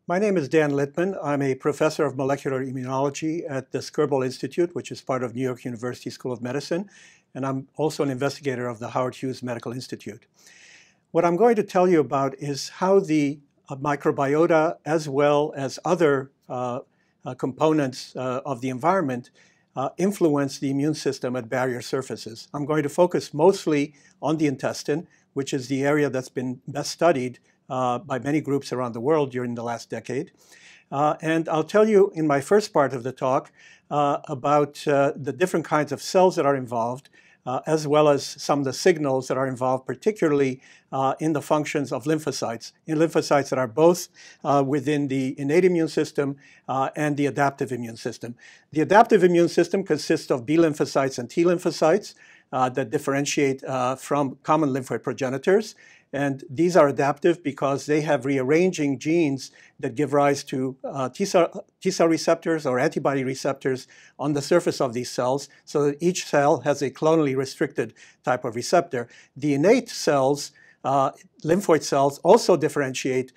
My name is Dan Littman. I'm a professor of molecular immunology at the Skirball Institute, which is part of New York University School of Medicine, and I'm also an investigator of the Howard Hughes Medical Institute. What I'm going to tell you about is how the microbiota, as well as other components of the environment, influence the immune system at barrier surfaces. I'm going to focus mostly on the intestine, which is the area that's been best studied by many groups around the world during the last decade. And I'll tell you in my first part of the talk about the different kinds of cells that are involved, as well as some of the signals that are involved, particularly in the functions of lymphocytes, that are both within the innate immune system and the adaptive immune system. The adaptive immune system consists of B lymphocytes and T lymphocytes that differentiate from common lymphoid progenitors. And these are adaptive because they have rearranging genes that give rise to T cell receptors or antibody receptors on the surface of these cells, so that each cell has a clonally restricted type of receptor. The innate cells, lymphoid cells, also differentiate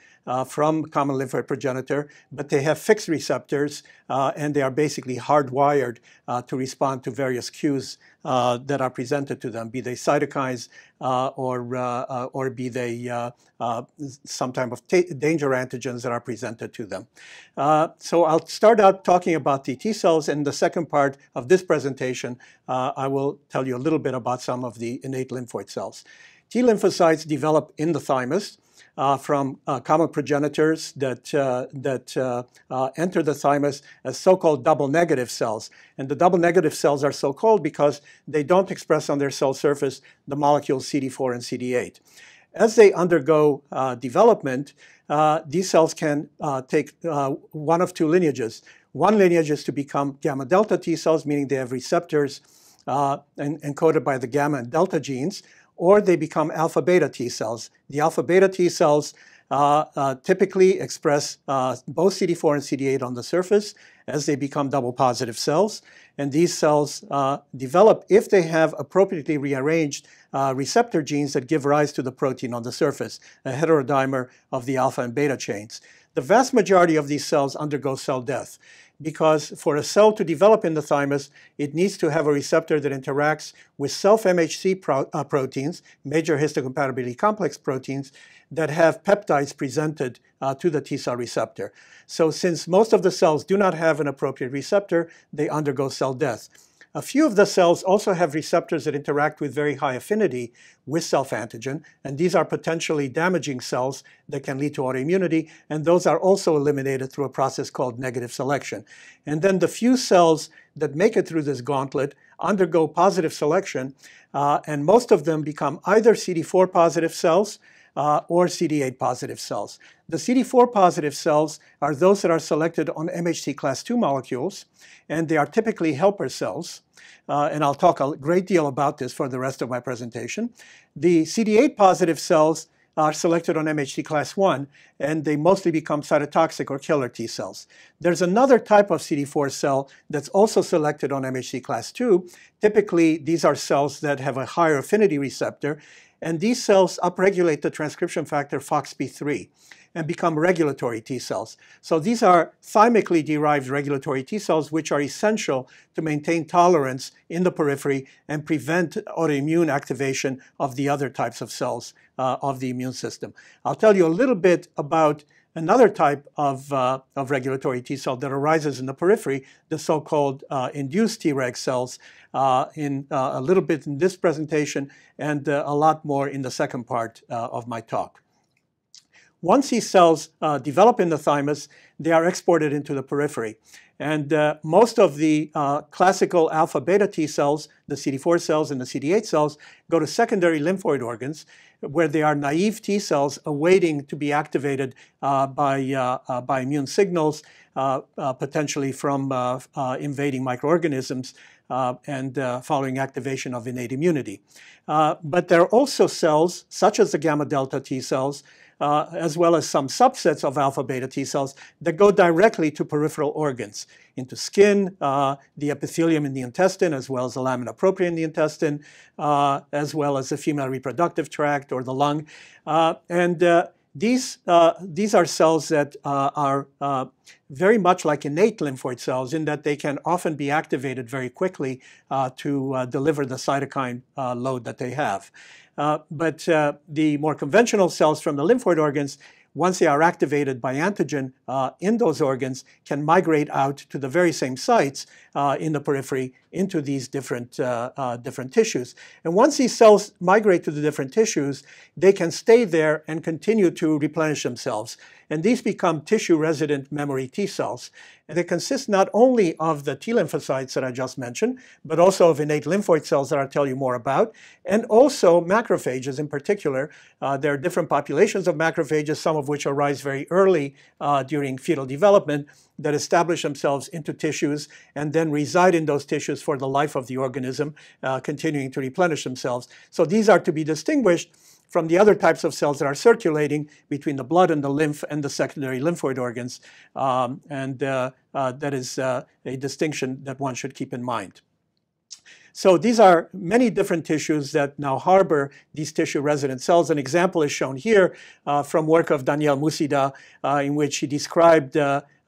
from common lymphoid progenitor, but they have fixed receptors and they are basically hardwired to respond to various cues that are presented to them, be they cytokines or be they some type of danger antigens that are presented to them. So I'll start out talking about the T cells. In the second part of this presentation, I will tell you a little bit about some of the innate lymphoid cells. T lymphocytes develop in the thymus from common progenitors that enter the thymus as so-called double negative cells. And the double negative cells are so called because they don't express on their cell surface the molecules CD4 and CD8. As they undergo development, these cells can take one of two lineages. One lineage is to become gamma delta T cells, meaning they have receptors encoded by the gamma and delta genes, or they become alpha beta T cells. The alpha beta T cells typically express both CD4 and CD8 on the surface as they become double positive cells. And these cells develop if they have appropriately rearranged receptor genes that give rise to the protein on the surface, a heterodimer of the alpha and beta chains. The vast majority of these cells undergo cell death, because for a cell to develop in the thymus, it needs to have a receptor that interacts with self-MHC proteins, major histocompatibility complex proteins, that have peptides presented to the T cell receptor. So since most of the cells do not have an appropriate receptor, they undergo cell death. A few of the cells also have receptors that interact with very high affinity with self-antigen, and these are potentially damaging cells that can lead to autoimmunity, and those are also eliminated through a process called negative selection. And then the few cells that make it through this gauntlet undergo positive selection, and most of them become either CD4 positive cells or CD8 positive cells. The CD4 positive cells are those that are selected on MHC class II molecules, and they are typically helper cells. And I'll talk a great deal about this for the rest of my presentation. The CD8 positive cells are selected on MHC class I, and they mostly become cytotoxic or killer T cells. There's another type of CD4 cell that's also selected on MHC class II. Typically, these are cells that have a higher affinity receptor, and these cells upregulate the transcription factor FOXP3 and become regulatory T cells. So these are thymically derived regulatory T cells, which are essential to maintain tolerance in the periphery and prevent autoimmune activation of the other types of cells of the immune system. I'll tell you a little bit about another type of regulatory T cell that arises in the periphery, the so-called induced Treg cells, in a little bit in this presentation and a lot more in the second part of my talk. Once these cells develop in the thymus, they are exported into the periphery. And most of the classical alpha beta T cells, the CD4 cells and the CD8 cells, go to secondary lymphoid organs where they are naive T cells awaiting to be activated by immune signals, potentially from invading microorganisms and following activation of innate immunity. But there are also cells, such as the gamma delta T cells, as well as some subsets of alpha beta T cells that go directly to peripheral organs, into skin, the epithelium in the intestine, as well as the lamina propria in the intestine, as well as the female reproductive tract or the lung. These are cells that are very much like innate lymphoid cells in that they can often be activated very quickly to deliver the cytokine load that they have. But the more conventional cells from the lymphoid organs, once they are activated by antigen in those organs, can migrate out to the very same sites in the periphery into these different tissues. And once these cells migrate to the different tissues, they can stay there and continue to replenish themselves. And these become tissue-resident memory T cells. And they consist not only of the T lymphocytes that I just mentioned, but also of innate lymphoid cells that I'll tell you more about, and also macrophages in particular. There are different populations of macrophages, some of which arise very early during fetal development, that establish themselves into tissues and then reside in those tissues for the life of the organism, continuing to replenish themselves. So these are to be distinguished from the other types of cells that are circulating between the blood and the lymph and the secondary lymphoid organs. That is a distinction that one should keep in mind. So these are many different tissues that now harbor these tissue-resident cells. An example is shown here from work of Daniel Musida, in which he described T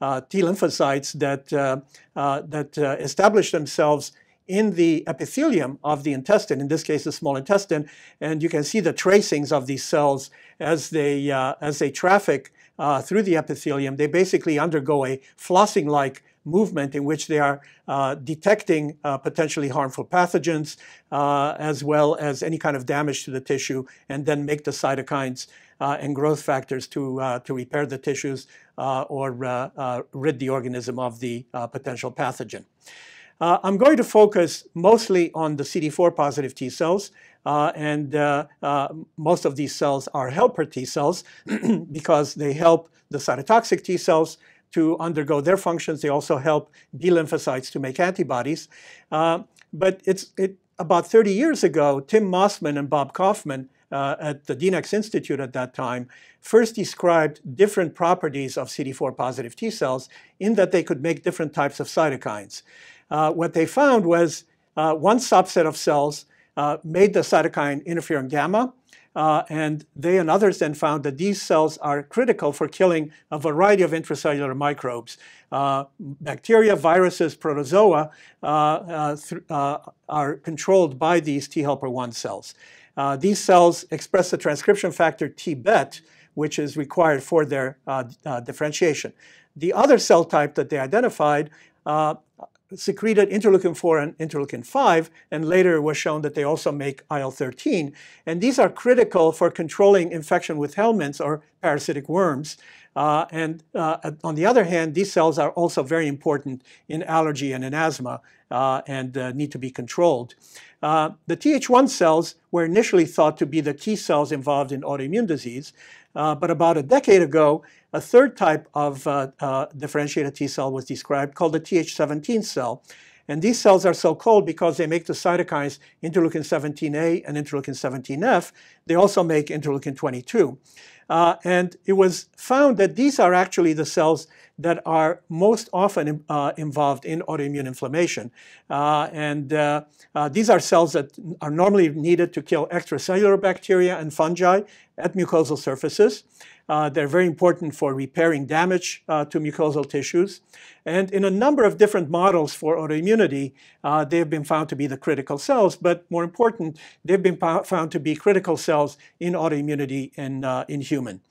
lymphocytes that establish themselves in the epithelium of the intestine, in this case the small intestine, and you can see the tracings of these cells as they traffic through the epithelium. They basically undergo a flossing-like movement in which they are detecting potentially harmful pathogens as well as any kind of damage to the tissue, and then make the cytokines and growth factors to repair the tissues or rid the organism of the potential pathogen. I'm going to focus mostly on the CD4 positive T cells, and most of these cells are helper T cells because they help the cytotoxic T cells to undergo their functions. They also help B lymphocytes to make antibodies. But about 30 years ago, Tim Mossman and Bob Kaufman at the DNEX Institute at that time first described different properties of CD4 positive T cells in that they could make different types of cytokines. What they found was one subset of cells made the cytokine interferon gamma, and they and others then found that these cells are critical for killing a variety of intracellular microbes. Bacteria, viruses, protozoa are controlled by these T helper 1 cells. These cells express the transcription factor T-bet, which is required for their differentiation. The other cell type that they identified secreted interleukin-4 and interleukin-5, and later was shown that they also make IL-13. And these are critical for controlling infection with helminths or parasitic worms. On the other hand, these cells are also very important in allergy and in asthma and need to be controlled. The Th1 cells were initially thought to be the key cells involved in autoimmune disease, but about a decade ago, a third type of differentiated T cell was described called the Th17 cell. And these cells are so called because they make the cytokines interleukin-17A and interleukin-17F. They also make interleukin-22. And it was found that these are actually the cells that are most often involved in autoimmune inflammation. These are cells that are normally needed to kill extracellular bacteria and fungi at mucosal surfaces. They're very important for repairing damage to mucosal tissues. And in a number of different models for autoimmunity, they have been found to be the critical cells. But more important, they've been found to be critical cells in autoimmunity in human.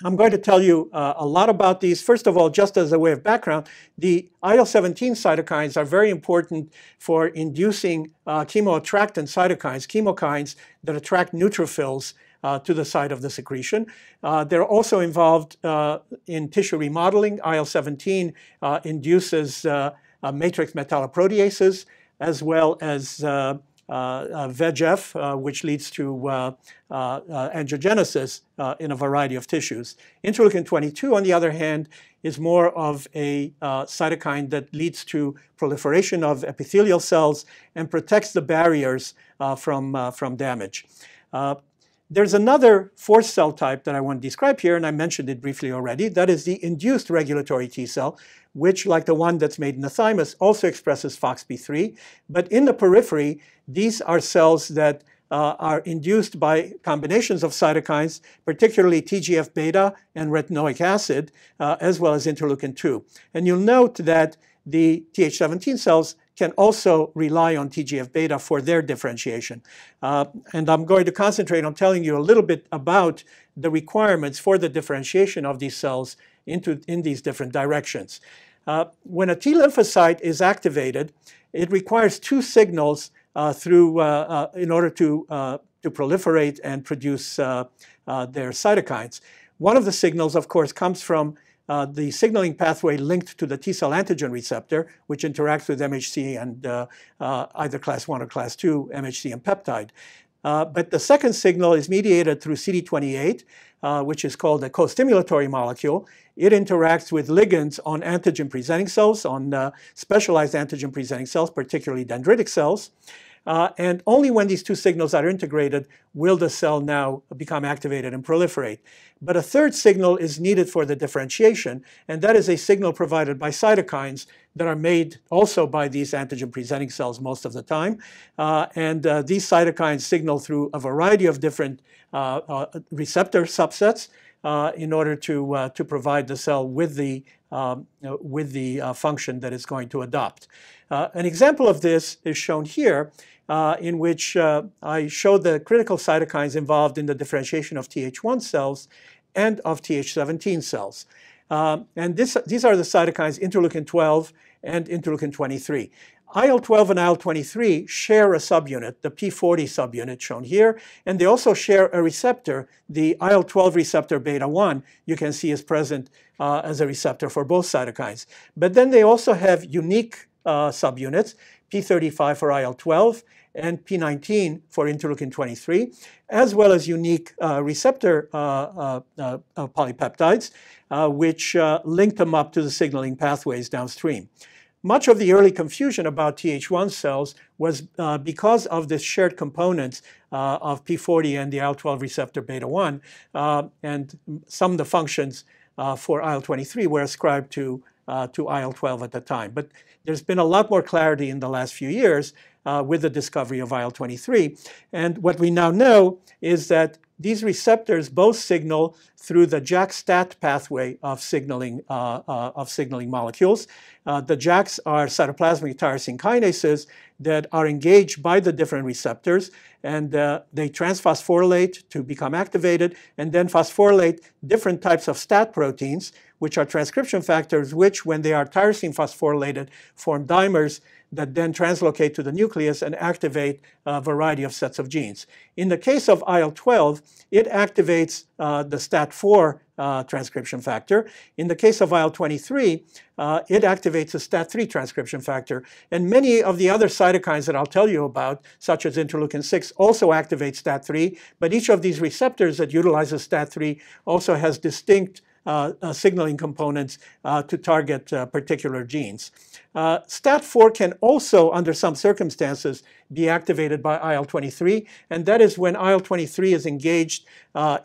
I'm going to tell you a lot about these. First of all, just as a way of background, the IL-17 cytokines are very important for inducing chemoattractant cytokines, chemokines that attract neutrophils to the site of the secretion. They're also involved in tissue remodeling. IL-17 induces matrix metalloproteases, as well as VEGF, which leads to angiogenesis in a variety of tissues. Interleukin-22, on the other hand, is more of a cytokine that leads to proliferation of epithelial cells and protects the barriers from damage. There's another fourth cell type that I want to describe here, and I mentioned it briefly already. That is the induced regulatory T cell, which, like the one that's made in the thymus, also expresses FOXP3. But in the periphery, these are cells that are induced by combinations of cytokines, particularly TGF-beta and retinoic acid, as well as interleukin-2. And you'll note that the Th17 cells can also rely on TGF-beta for their differentiation. And I'm going to concentrate on telling you a little bit about the requirements for the differentiation of these cells in these different directions. When a T lymphocyte is activated, it requires two signals in order to proliferate and produce their cytokines. One of the signals, of course, comes from the signaling pathway linked to the T-cell antigen receptor, which interacts with MHC and either class 1 or class 2 MHC and peptide. But the second signal is mediated through CD28, which is called a co-stimulatory molecule. It interacts with ligands on antigen-presenting cells, on specialized antigen-presenting cells, particularly dendritic cells. And only when these two signals are integrated will the cell now become activated and proliferate. But a third signal is needed for the differentiation, and that is a signal provided by cytokines that are made also by these antigen-presenting cells most of the time. These cytokines signal through a variety of different receptor subsets in order to provide the cell with the function that it's going to adopt. An example of this is shown here, in which I showed the critical cytokines involved in the differentiation of Th1 cells and of Th17 cells. And these are the cytokines interleukin-12 and interleukin-23. IL-12 and IL-23 share a subunit, the P40 subunit shown here, and they also share a receptor. The IL-12 receptor beta-1 you can see is present as a receptor for both cytokines. But then they also have unique subunits, P35 for IL-12 and P19 for interleukin-23, as well as unique receptor polypeptides, which link them up to the signaling pathways downstream. Much of the early confusion about Th1 cells was because of the shared components of P40 and the IL-12 receptor beta-1, and some of the functions for IL-23 were ascribed to IL-12 at the time. But there's been a lot more clarity in the last few years with the discovery of IL-23. And what we now know is that these receptors both signal through the JAK-STAT pathway of signaling molecules. The JAKs are cytoplasmic tyrosine kinases that are engaged by the different receptors, and they transphosphorylate to become activated, and then phosphorylate different types of STAT proteins, which are transcription factors, which, when they are tyrosine phosphorylated, form dimers that then translocate to the nucleus and activate a variety of sets of genes. In the case of IL-12, it activates the STAT4 transcription factor. In the case of IL-23, it activates the STAT3 transcription factor. And many of the other cytokines that I'll tell you about, such as interleukin-6, also activate STAT3, but each of these receptors that utilizes STAT3 also has distinct signaling components to target particular genes. STAT4 can also, under some circumstances, be activated by IL-23, and that is when IL-23 is engaged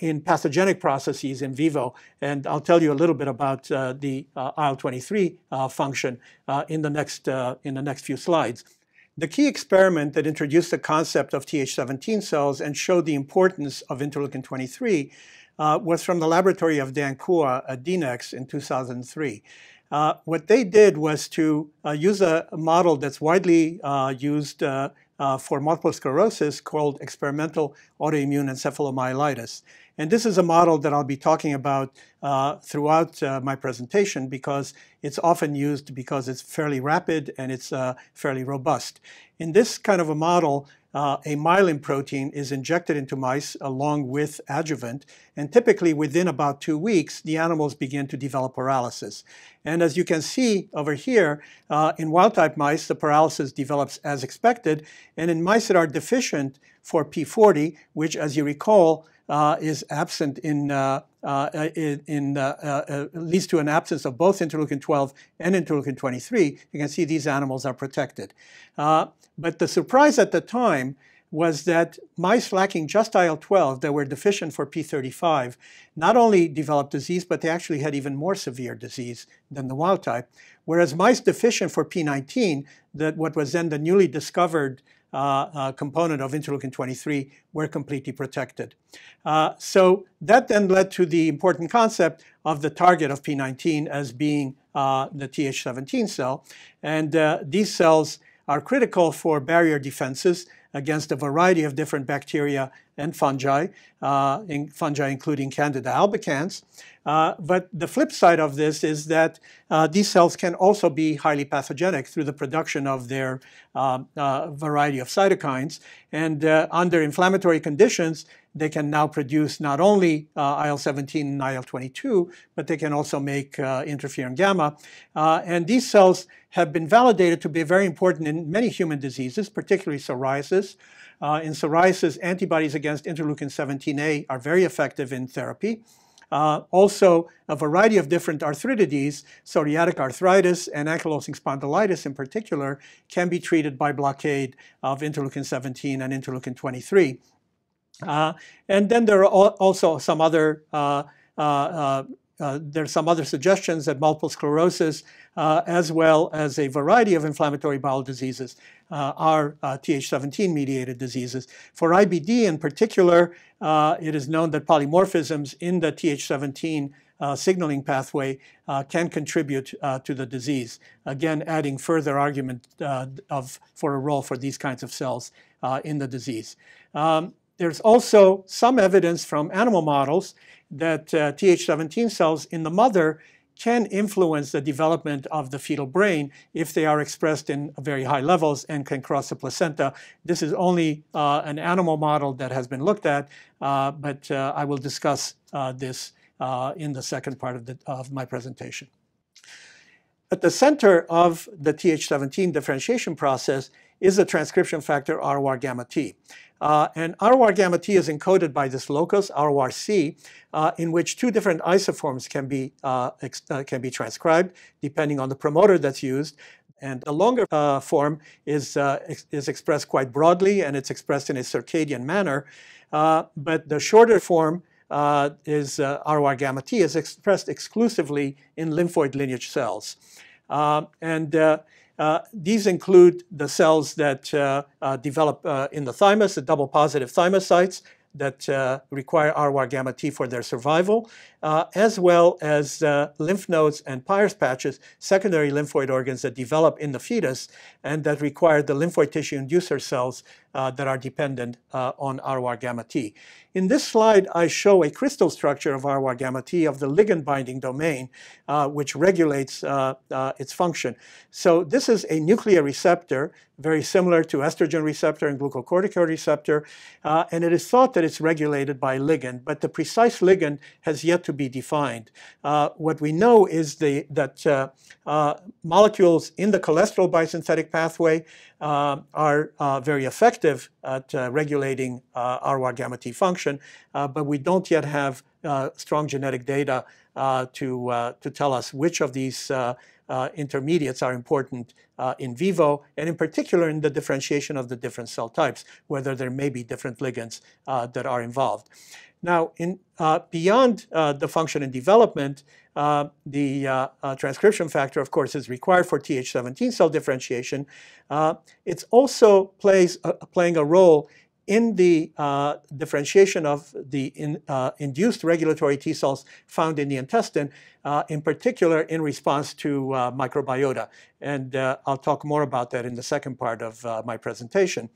in pathogenic processes in vivo. And I'll tell you a little bit about the IL-23 function in the next few slides. The key experiment that introduced the concept of Th17 cells and showed the importance of interleukin-23 was from the laboratory of Dan Kua at DNEX in 2003. What they did was to use a model that's widely used for multiple sclerosis called experimental autoimmune encephalomyelitis. And this is a model that I'll be talking about throughout my presentation because it's often used because it's fairly rapid and it's fairly robust. In this kind of a model, a myelin protein is injected into mice along with adjuvant, and typically within about 2 weeks, the animals begin to develop paralysis. And as you can see over here, in wild-type mice, the paralysis develops as expected, and in mice that are deficient for P40, which, as you recall, is absent leads to an absence of both interleukin-12 and interleukin-23. You can see these animals are protected. But the surprise at the time was that mice lacking just IL-12 that were deficient for P35 not only developed disease, but they actually had even more severe disease than the wild type. Whereas mice deficient for P19, that what was then the newly discovered component of interleukin-23 were completely protected. So that then led to the important concept of the target of P19 as being the Th17 cell. And these cells are critical for barrier defenses against a variety of different bacteria and fungi, including Candida albicans. But the flip side of this is that these cells can also be highly pathogenic through the production of their variety of cytokines. And under inflammatory conditions, they can now produce not only IL-17 and IL-22, but they can also make interferon gamma. And these cells have been validated to be very important in many human diseases, particularly psoriasis. In psoriasis, antibodies against interleukin-17A are very effective in therapy. Also, a variety of different arthritides, psoriatic arthritis and ankylosing spondylitis in particular, can be treated by blockade of interleukin-17 and interleukin-23. And then there are also some other there's some other suggestions that multiple sclerosis, as well as a variety of inflammatory bowel diseases, are Th17-mediated diseases. For IBD in particular, it is known that polymorphisms in the Th17 signaling pathway can contribute to the disease, again adding further argument for a role for these kinds of cells in the disease. There's also some evidence from animal models that Th17 cells in the mother can influence the development of the fetal brain if they are expressed in very high levels and can cross the placenta. This is only an animal model that has been looked at, but I will discuss this in the second part of my presentation. At the center of the Th17 differentiation process is the transcription factor ROR gamma T. And ROR gamma T is encoded by this locus, RORC, in which two different isoforms can be transcribed depending on the promoter that's used. And the longer form is expressed quite broadly, and it's expressed in a circadian manner. But the shorter form is ROR gamma T is expressed exclusively in lymphoid lineage cells. These include the cells that develop in the thymus, the double positive thymocytes that require ROR gamma T for their survival, as well as lymph nodes and Peyer's patches, secondary lymphoid organs that develop in the fetus and that require the lymphoid tissue inducer cells that are dependent on ROR gamma T. In this slide, I show a crystal structure of ROR gamma T of the ligand binding domain, which regulates its function. So this is a nuclear receptor, very similar to estrogen receptor and glucocorticoid receptor, and it is thought that it's regulated by ligand, but the precise ligand has yet to be defined. What we know is that molecules in the cholesterol biosynthetic pathway are very effective at regulating ROR gamma T function, but we don't yet have strong genetic data to tell us which of these intermediates are important in vivo, and in particular in the differentiation of the different cell types, whether there may be different ligands that are involved. Now, beyond the function and development, the transcription factor, of course, is required for Th17 cell differentiation. It's also playing a role in the differentiation of the induced regulatory T cells found in the intestine, in particular in response to microbiota. And I'll talk more about that in the second part of my presentation.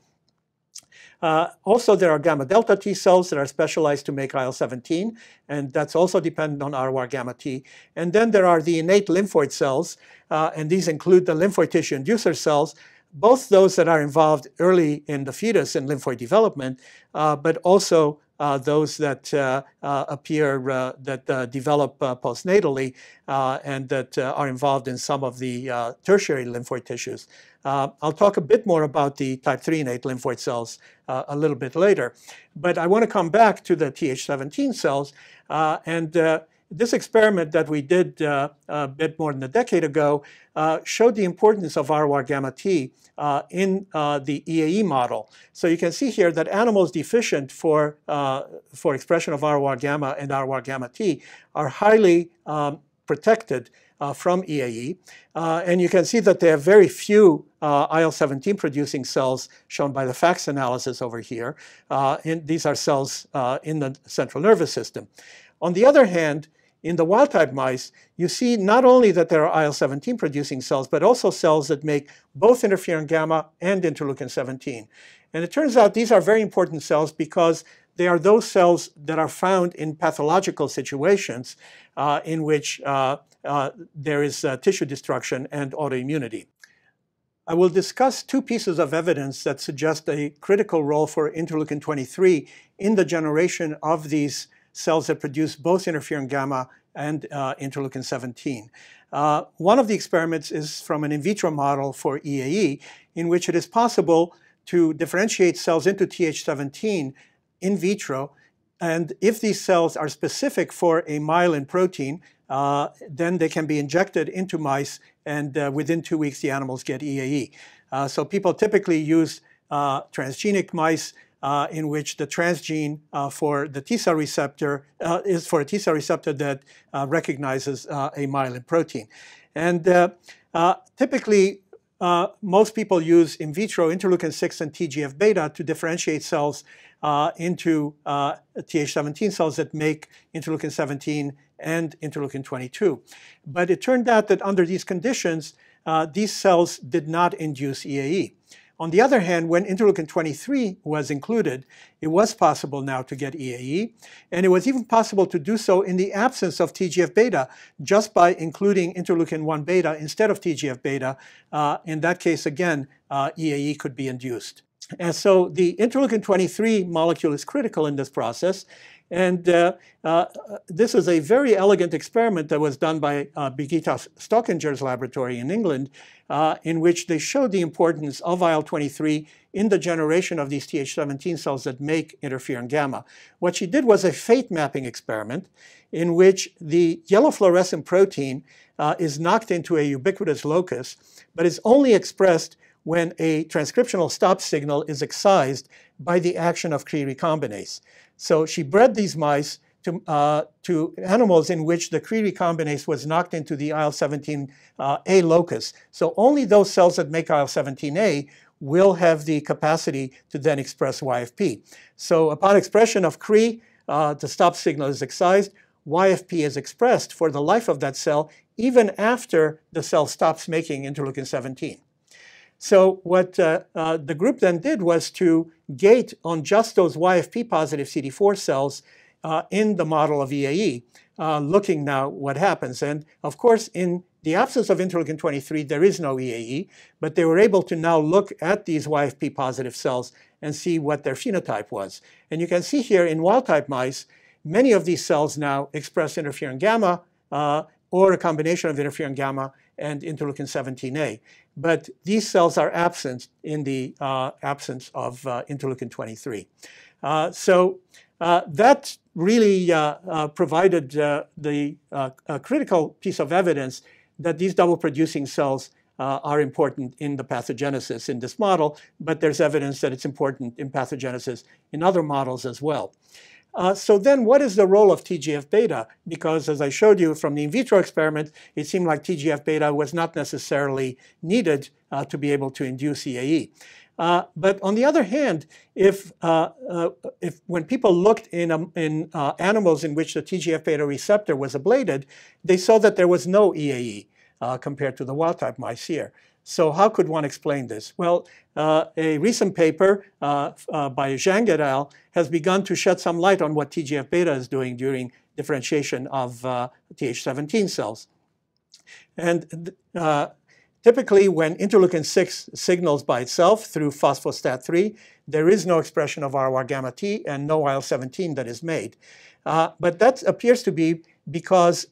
Also, there are gamma delta T cells that are specialized to make IL-17, and that's also dependent on ROR gamma T. And then there are the innate lymphoid cells, and these include the lymphoid tissue inducer cells, both those that are involved early in the fetus in lymphoid development, but also those that develop postnatally and that are involved in some of the tertiary lymphoid tissues. I'll talk a bit more about the type 3 innate lymphoid cells a little bit later. But I want to come back to the Th17 cells. This experiment that we did a bit more than a decade ago showed the importance of ROR gamma T in the EAE model. So you can see here that animals deficient for expression of ROR gamma and ROR gamma T are highly protected from EAE. And you can see that they have very few IL-17 producing cells shown by the FACS analysis over here. These are cells in the central nervous system. On the other hand, in the wild-type mice, you see not only that there are IL-17 producing cells, but also cells that make both interferon gamma and interleukin-17. And it turns out these are very important cells because they are those cells that are found in pathological situations in which there is tissue destruction and autoimmunity. I will discuss two pieces of evidence that suggest a critical role for interleukin-23 in the generation of these cells that produce both interferon gamma and interleukin-17. One of the experiments is from an in vitro model for EAE, in which it is possible to differentiate cells into Th17 in vitro. And if these cells are specific for a myelin protein, then they can be injected into mice, and within 2 weeks, the animals get EAE. So people typically use transgenic mice in which the transgene for the T-cell receptor is for a T-cell receptor that recognizes a myelin protein. And typically, most people use in vitro interleukin-6 and TGF-beta to differentiate cells into Th17 cells that make interleukin-17 and interleukin-22. But it turned out that under these conditions, these cells did not induce EAE. On the other hand, when interleukin-23 was included, it was possible now to get EAE, and it was even possible to do so in the absence of TGF-beta, just by including interleukin-1 beta instead of TGF-beta. In that case, again, EAE could be induced. And so the interleukin-23 molecule is critical in this process. And this is a very elegant experiment that was done by Birgitta Stockinger's laboratory in England, in which they showed the importance of IL-23 in the generation of these Th17 cells that make interferon gamma. What she did was a fate mapping experiment in which the yellow fluorescent protein is knocked into a ubiquitous locus, but is only expressed when a transcriptional stop signal is excised by the action of Cre recombinase. So she bred these mice to animals in which the Cre recombinase was knocked into the IL-17A locus. So only those cells that make IL-17A will have the capacity to then express YFP. So upon expression of Cre, the stop signal is excised. YFP is expressed for the life of that cell, even after the cell stops making interleukin-17. So what the group then did was to gate on just those YFP positive CD4 cells in the model of EAE, looking now what happens. And of course, in the absence of interleukin-23, there is no EAE, but they were able to now look at these YFP positive cells and see what their phenotype was. And you can see here in wild-type mice, many of these cells now express interferon gamma or a combination of interferon gamma and interleukin-17A. But these cells are absent in the absence of interleukin-23. So that really provided the critical piece of evidence that these double-producing cells are important in the pathogenesis in this model, but there's evidence that it's important in pathogenesis in other models as well. So then what is the role of TGF-beta? Because as I showed you from the in vitro experiment, it seemed like TGF-beta was not necessarily needed to be able to induce EAE. But on the other hand, if when people looked in animals in which the TGF-beta receptor was ablated, they saw that there was no EAE compared to the wild-type mice here. So how could one explain this? Well, a recent paper by Zhang et al. Has begun to shed some light on what TGF-beta is doing during differentiation of Th17 cells. And typically, when interleukin-6 signals by itself through phosphostat-3, there is no expression of ROR gamma T and no IL-17 that is made. But that appears to be because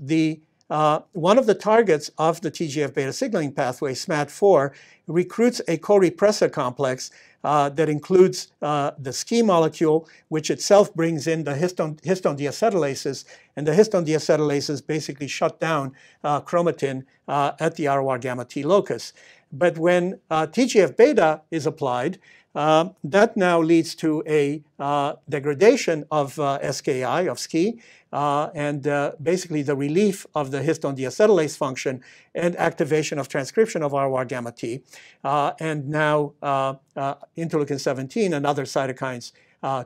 one of the targets of the TGF-beta signaling pathway, SMAD-4, recruits a co-repressor complex that includes the SKI molecule, which itself brings in the histone deacetylases, and the histone deacetylases basically shut down chromatin at the ROR gamma T locus. But when TGF-beta is applied, That now leads to a degradation of SKI, of SKI, and basically the relief of the histone deacetylase function and activation of transcription of ROR gamma T. And now interleukin 17 and other cytokines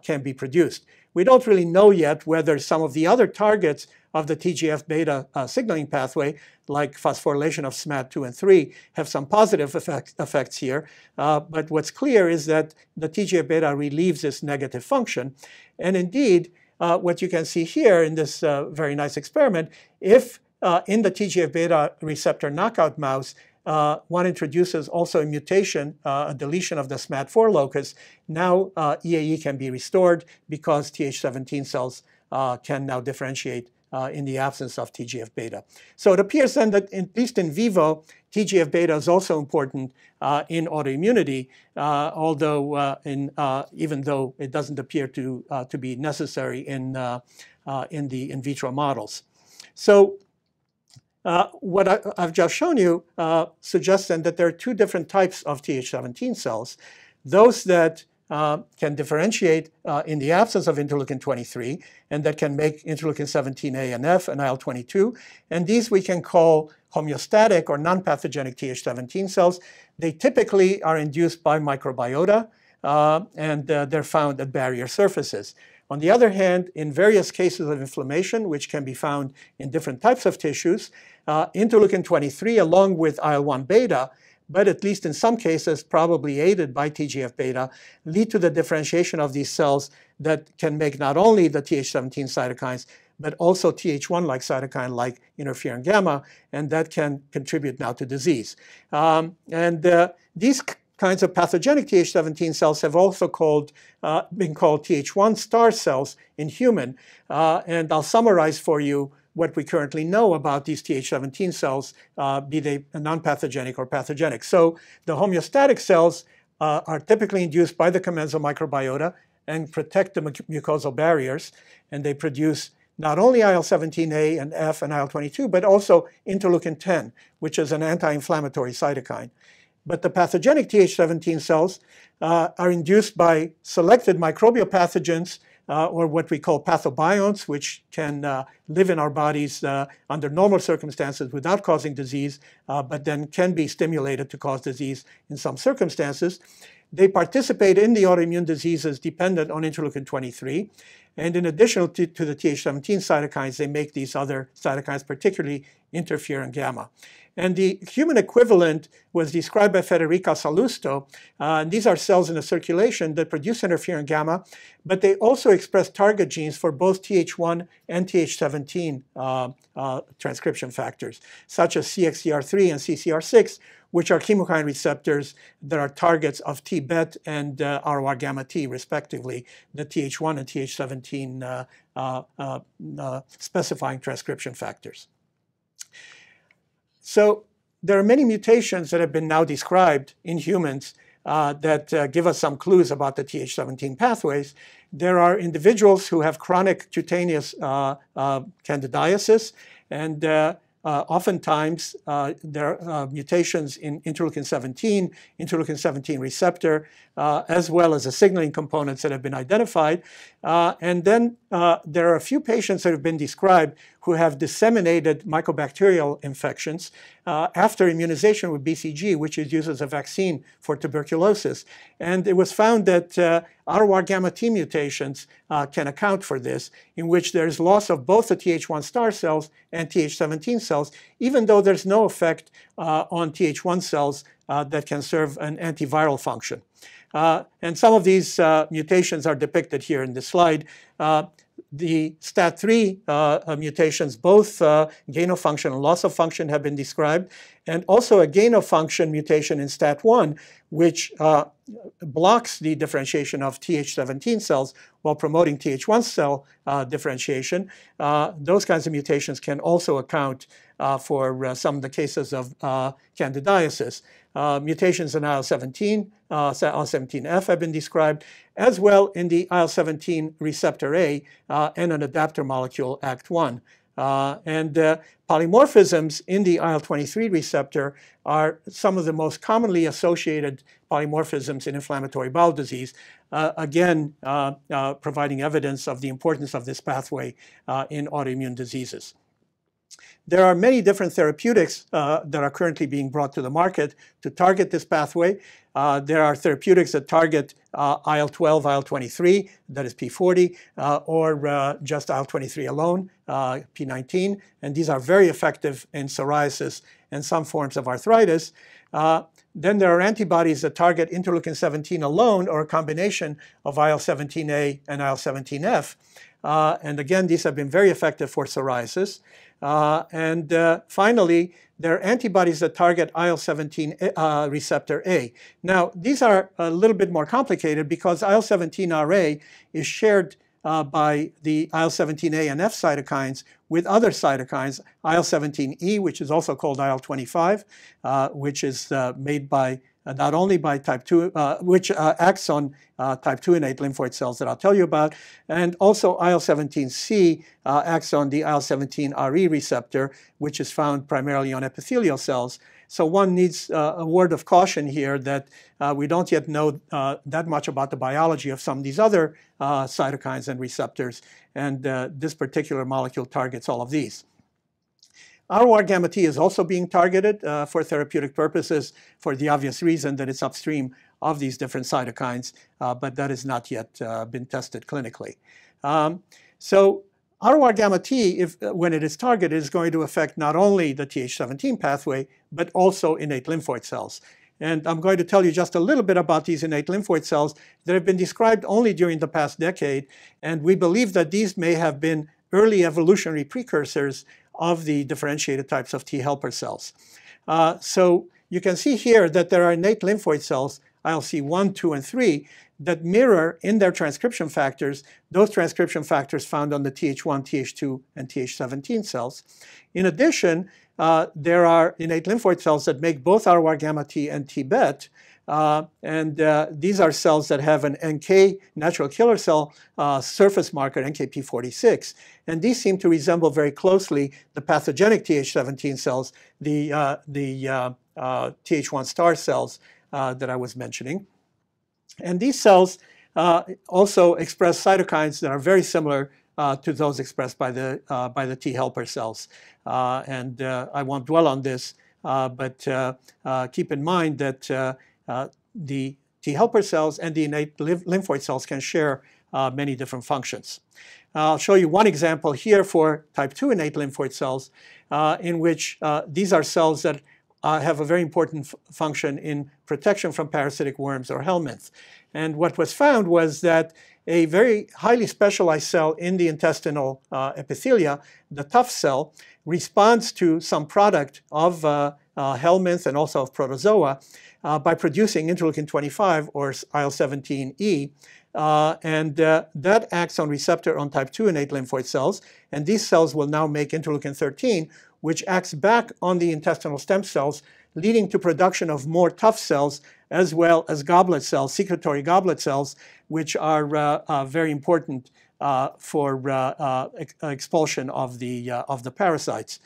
can be produced. We don't really know yet whether some of the other targets of the TGF-beta signaling pathway, like phosphorylation of SMAD2 and 3, have some positive effects here. But what's clear is that the TGF-beta relieves this negative function. And indeed, what you can see here in this very nice experiment, if in the TGF-beta receptor knockout mouse, one introduces also a mutation, a deletion of the SMAD4 locus, now EAE can be restored because Th17 cells can now differentiate in the absence of TGF-beta. So it appears then that, at least in vivo, TGF-beta is also important in autoimmunity, although even though it doesn't appear to be necessary in the in vitro models. So what I've just shown you suggests then that there are two different types of Th17 cells. Those that can differentiate in the absence of interleukin 23 and that can make interleukin 17A and F and IL-22. And these we can call homeostatic or non-pathogenic Th17 cells. They typically are induced by microbiota and they're found at barrier surfaces. On the other hand, in various cases of inflammation, which can be found in different types of tissues, interleukin 23 along with IL-1 beta, but at least in some cases probably aided by TGF-beta, lead to the differentiation of these cells that can make not only the Th17 cytokines, but also Th1-like cytokine like interferon gamma, and that can contribute now to disease. These kinds of pathogenic Th17 cells have also been called Th1 star cells in human, and I'll summarize for you what we currently know about these Th17 cells, be they non-pathogenic or pathogenic. So the homeostatic cells are typically induced by the commensal microbiota and protect the mucosal barriers, and they produce not only IL-17A and F and IL-22, but also interleukin 10, which is an anti-inflammatory cytokine. But the pathogenic Th17 cells are induced by selected microbial pathogens or what we call pathobionts, which can live in our bodies under normal circumstances without causing disease, but then can be stimulated to cause disease in some circumstances. They participate in the autoimmune diseases dependent on interleukin 23. And in addition to the Th17 cytokines, they make these other cytokines, particularly interferon gamma. And the human equivalent was described by Federica Salusto. And these are cells in the circulation that produce interferon gamma, but they also express target genes for both Th1 and Th17 transcription factors, such as CXCR3 and CCR6, which are chemokine receptors that are targets of T-bet and ROR gamma T, respectively, the Th1 and Th17 specifying transcription factors. So there are many mutations that have been now described in humans that give us some clues about the Th17 pathways. There are individuals who have chronic cutaneous candidiasis, and oftentimes there are mutations in interleukin 17 receptor, as well as the signaling components that have been identified. And then there are a few patients that have been described who have disseminated mycobacterial infections after immunization with BCG, which is used as a vaccine for tuberculosis. And it was found that ROR gamma T mutations can account for this, in which there's loss of both the Th1 star cells and Th17 cells, even though there's no effect on Th1 cells that can serve an antiviral function. And some of these mutations are depicted here in this slide. The STAT3 mutations, both gain of function and loss of function, have been described, and also a gain of function mutation in STAT1, which blocks the differentiation of Th17 cells while promoting Th1 cell differentiation. Those kinds of mutations can also account for some of the cases of candidiasis. Mutations in IL-17, IL-17F have been described, as well in the IL-17 receptor A and an adapter molecule, ACT1. Polymorphisms in the IL-23 receptor are some of the most commonly associated polymorphisms in inflammatory bowel disease, again providing evidence of the importance of this pathway in autoimmune diseases. There are many different therapeutics that are currently being brought to the market to target this pathway. There are therapeutics that target IL-12, IL-23, that is P40, or just IL-23 alone, P19, and these are very effective in psoriasis and some forms of arthritis. Then there are antibodies that target interleukin-17 alone or a combination of IL-17A and IL-17F. And again, these have been very effective for psoriasis. Finally, there are antibodies that target IL-17 receptor A. Now, these are a little bit more complicated because IL-17RA is shared by the IL-17A and F cytokines with other cytokines, IL-17E, which is also called IL-25, which is made by not only by type 2, which acts on type 2 innate lymphoid cells that I'll tell you about, and also IL-17C acts on the IL-17RE receptor, which is found primarily on epithelial cells. So one needs a word of caution here that we don't yet know that much about the biology of some of these other cytokines and receptors, and this particular molecule targets all of these. ROR gamma T is also being targeted for therapeutic purposes for the obvious reason that it's upstream of these different cytokines, but that has not yet been tested clinically. So ROR gamma T, when it is targeted, is going to affect not only the Th17 pathway, but also innate lymphoid cells. And I'm going to tell you just a little bit about these innate lymphoid cells that have been described only during the past decade, and we believe that these may have been early evolutionary precursors of the differentiated types of T helper cells. So you can see here that there are innate lymphoid cells, ILC1, 2, and 3, that mirror in their transcription factors those transcription factors found on the Th1, Th2, and Th17 cells. In addition, there are innate lymphoid cells that make both ROR gamma T and T-bet, these are cells that have an NK, natural killer cell surface marker, NKp46. And these seem to resemble very closely the pathogenic Th17 cells, the Th1 star cells that I was mentioning. And these cells also express cytokines that are very similar to those expressed by the T helper cells. I won't dwell on this, but keep in mind that the T helper cells and the innate lymphoid cells can share many different functions. I'll show you one example here for type 2 innate lymphoid cells in which these are cells that have a very important function in protection from parasitic worms or helminths. And what was found was that a very highly specialized cell in the intestinal epithelia, the Tuft cell, responds to some product of helminth and also of protozoa by producing interleukin-25 or IL-17E. That acts on receptor on type 2 innate lymphoid cells. And these cells will now make interleukin-13, which acts back on the intestinal stem cells, leading to production of more Tuft cells, as well as goblet cells, secretory goblet cells, which are very important for expulsion of the parasites.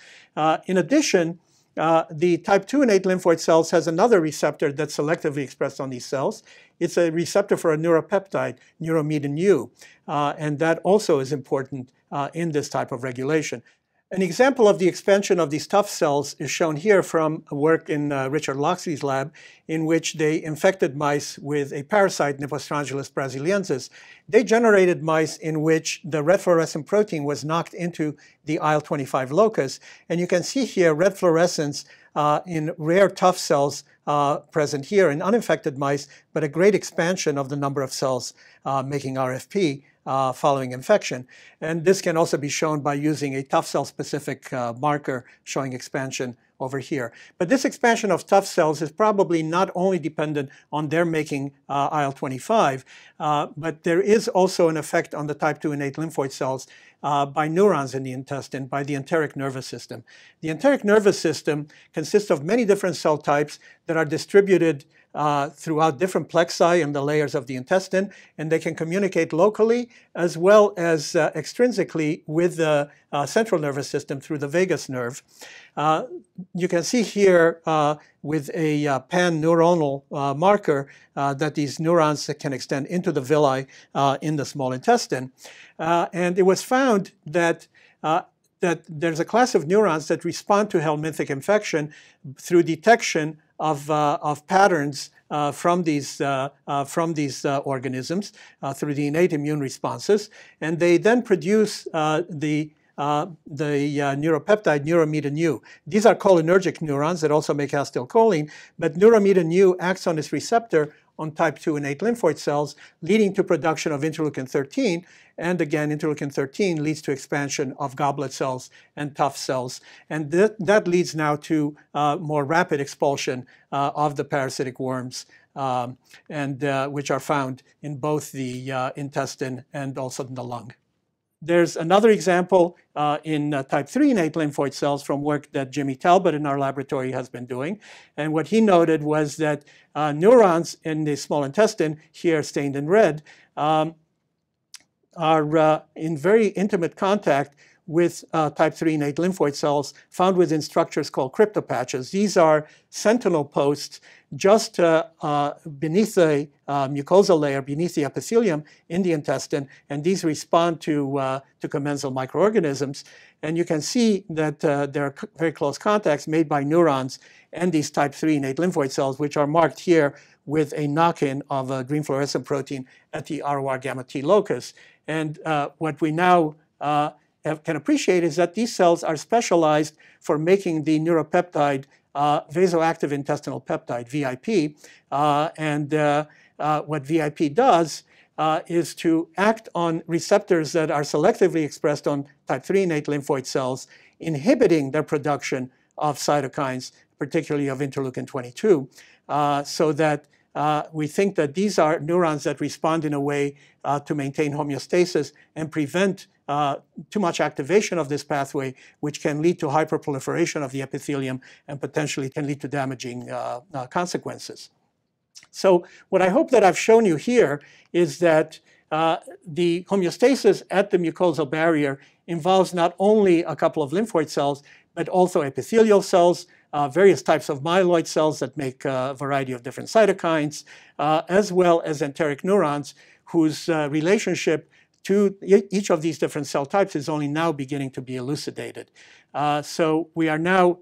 In addition, the type 2 innate lymphoid cells has another receptor that's selectively expressed on these cells. It's a receptor for a neuropeptide, Neuromedin-U, and that also is important in this type of regulation. An example of the expansion of these Tuft cells is shown here from a work in Richard Loxley's lab, in which they infected mice with a parasite, Nipostrongylus brasiliensis. They generated mice in which the red fluorescent protein was knocked into the IL-25 locus. And you can see here red fluorescence in rare Tuft cells present here in uninfected mice, but a great expansion of the number of cells making RFP following infection. And this can also be shown by using a Tuft cell specific marker showing expansion over here. But this expansion of Tuft cells is probably not only dependent on their making IL-25, but there is also an effect on the type 2 innate lymphoid cells by neurons in the intestine, by the enteric nervous system. The enteric nervous system consists of many different cell types that are distributed throughout different plexi in the layers of the intestine, and they can communicate locally as well as extrinsically with the central nervous system through the vagus nerve. You can see here with a pan-neuronal marker that these neurons can extend into the villi in the small intestine. And it was found that that there's a class of neurons that respond to helminthic infection through detection of patterns from these organisms through the innate immune responses, and they then produce the neuropeptide Neuromedin-U. These are cholinergic neurons that also make acetylcholine, but Neuromedin-U acts on this receptor on type 2 innate lymphoid cells, leading to production of interleukin-13. And again, interleukin-13 leads to expansion of goblet cells and tuft cells. And that leads now to more rapid expulsion of the parasitic worms, which are found in both the intestine and also in the lung. There's another example in type 3 innate lymphoid cells from work that Jimmy Talbot in our laboratory has been doing. And what he noted was that neurons in the small intestine, here stained in red, are in very intimate contact with type 3 innate lymphoid cells found within structures called cryptopatches. These are sentinel posts just beneath the mucosal layer, beneath the epithelium in the intestine, and these respond to commensal microorganisms. And you can see that there are very close contacts made by neurons and these type 3 innate lymphoid cells, which are marked here with a knock-in of a green fluorescent protein at the ROR gamma T locus. And what we now can appreciate is that these cells are specialized for making the neuropeptide vasoactive intestinal peptide, VIP. What VIP does is to act on receptors that are selectively expressed on type 3 innate lymphoid cells, inhibiting their production of cytokines, particularly of interleukin-22, so that we think that these are neurons that respond in a way to maintain homeostasis and prevent too much activation of this pathway, which can lead to hyperproliferation of the epithelium and potentially can lead to damaging consequences. So what I hope that I've shown you here is that the homeostasis at the mucosal barrier involves not only a couple of lymphoid cells, but also epithelial cells, various types of myeloid cells that make a variety of different cytokines, as well as enteric neurons whose relationship to each of these different cell types is only now beginning to be elucidated. So we are now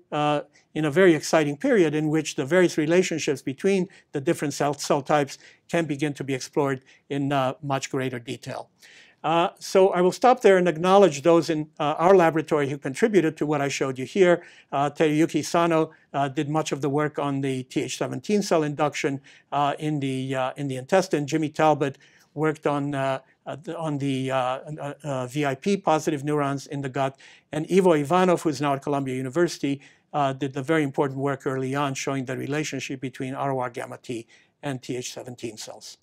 in a very exciting period in which the various relationships between the different cell types can begin to be explored in much greater detail. So I will stop there and acknowledge those in our laboratory who contributed to what I showed you here. Teruyuki Sano did much of the work on the Th17 cell induction in the intestine. Jimmy Talbot worked on the VIP positive neurons in the gut. And Ivo Ivanov, who's now at Columbia University, did the very important work early on showing the relationship between ROR gamma T and Th17 cells.